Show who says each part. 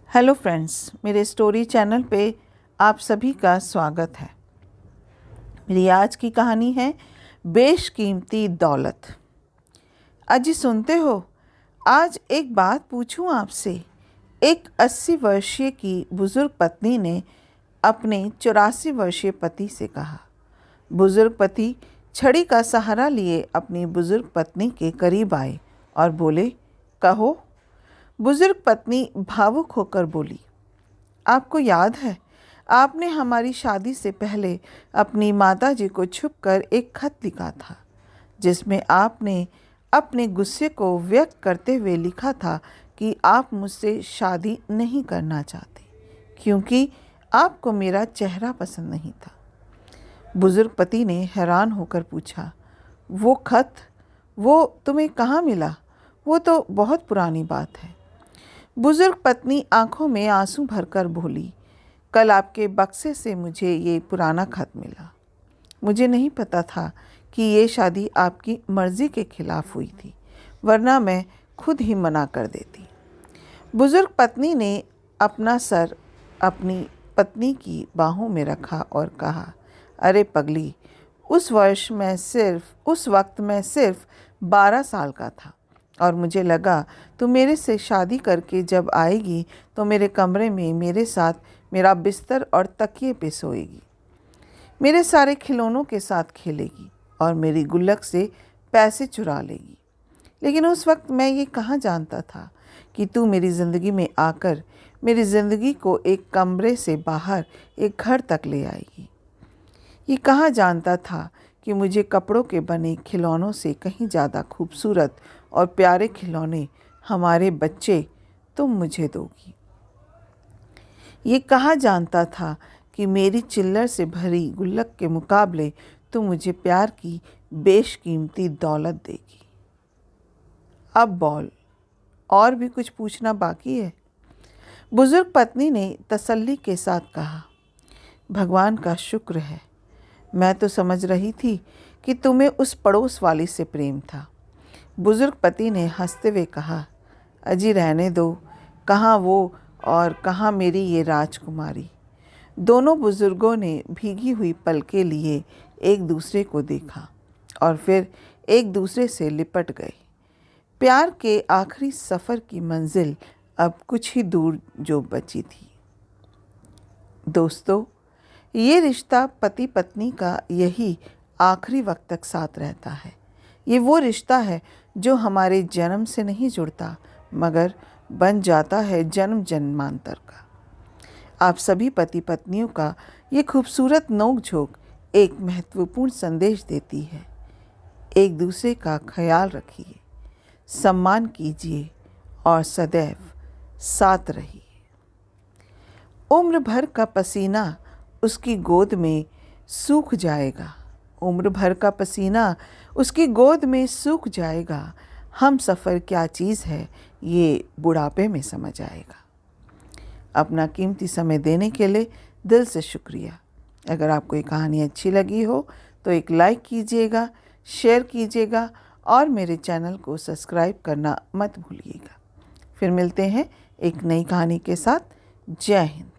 Speaker 1: Hello friends, मेरे story channel पे आप सभी का स्वागत है। मेरी आज की कहानी है बेशकीमती दौलत। अजी सुनते हो, आज एक बात पूछूं आपसे। एक 80 वर्षीय की बुजुर्ग पत्नी ने अपने 84 वर्षीय पति से कहा। बुजुर्ग पति छड़ी का सहारा लिए अपनी बुजुर्ग पत्नी के करीब आए और बोले, कहो। बुजुर्ग पत्नी भावुक होकर बोली, आपको याद है, आपने हमारी शादी से पहले अपनी माताजी को छुपकर एक खत लिखा था, जिसमें आपने अपने गुस्से को व्यक्त करते हुए लिखा था कि आप मुझसे शादी नहीं करना चाहते क्योंकि आपको मेरा चेहरा पसंद नहीं था। बुजुर्ग पति ने हैरान होकर पूछा, वो खत, वो तुम्हें कहाँ मिला? वो तो बहुत पुरानी बात है। बुजुर्ग पत्नी आंखों में आंसू भरकर बोली, कल आपके बक्से से मुझे ये पुराना खत मिला। मुझे नहीं पता था कि ये शादी आपकी मर्ज़ी के खिलाफ हुई थी, वरना मैं खुद ही मना कर देती। बुजुर्ग पत्नी ने अपना सर अपनी पत्नी की बाहों में रखा और कहा, अरे पगली, उस वक्त मैं सिर्फ 12 साल का था और मुझे लगा तू मेरे से शादी करके जब आएगी तो मेरे कमरे में मेरे साथ मेरा बिस्तर और तकिए पे सोएगी, मेरे सारे खिलौनों के साथ खेलेगी और मेरी गुल्लक से पैसे चुरा लेगी। लेकिन उस वक्त मैं ये कहाँ जानता था कि तू मेरी ज़िंदगी में आकर मेरी ज़िंदगी को एक कमरे से बाहर एक घर तक ले आएगी। ये कहाँ जानता था कि मुझे कपड़ों के बने खिलौनों से कहीं ज़्यादा खूबसूरत और प्यारे खिलौने हमारे बच्चे तुम मुझे दोगी। ये कहाँ जानता था कि मेरी चिल्लर से भरी गुल्लक के मुकाबले तुम मुझे प्यार की बेशकीमती दौलत देगी। अब बोल, और भी कुछ पूछना बाकी है? बुजुर्ग पत्नी ने तसल्ली के साथ कहा, भगवान का शुक्र है, मैं तो समझ रही थी कि तुम्हें उस पड़ोस वाली से प्रेम था। बुजुर्ग पति ने हंसते हुए कहा, अजी रहने दो, कहाँ वो और कहाँ मेरी ये राजकुमारी। दोनों बुजुर्गों ने भीगी हुई पलकें लिए एक दूसरे को देखा और फिर एक दूसरे से लिपट गए। प्यार के आखिरी सफ़र की मंजिल अब कुछ ही दूर जो बची थी। दोस्तों, ये रिश्ता पति पत्नी का यही आखिरी वक्त तक साथ रहता है। ये वो रिश्ता है जो हमारे जन्म से नहीं जुड़ता मगर बन जाता है जन्म जन्मांतर का। आप सभी पति पत्नियों का ये खूबसूरत नोक झोंक एक महत्वपूर्ण संदेश देती है। एक दूसरे का ख्याल रखिए, सम्मान कीजिए और सदैव साथ रहिए। उम्र भर का पसीना उसकी गोद में सूख जाएगा, उम्र भर का पसीना उसकी गोद में सूख जाएगा। हम सफ़र क्या चीज़ है ये बुढ़ापे में समझ आएगा। अपना कीमती समय देने के लिए दिल से शुक्रिया। अगर आपको ये कहानी अच्छी लगी हो तो एक लाइक कीजिएगा, शेयर कीजिएगा और मेरे चैनल को सब्सक्राइब करना मत भूलिएगा। फिर मिलते हैं एक नई कहानी के साथ। जय हिंद।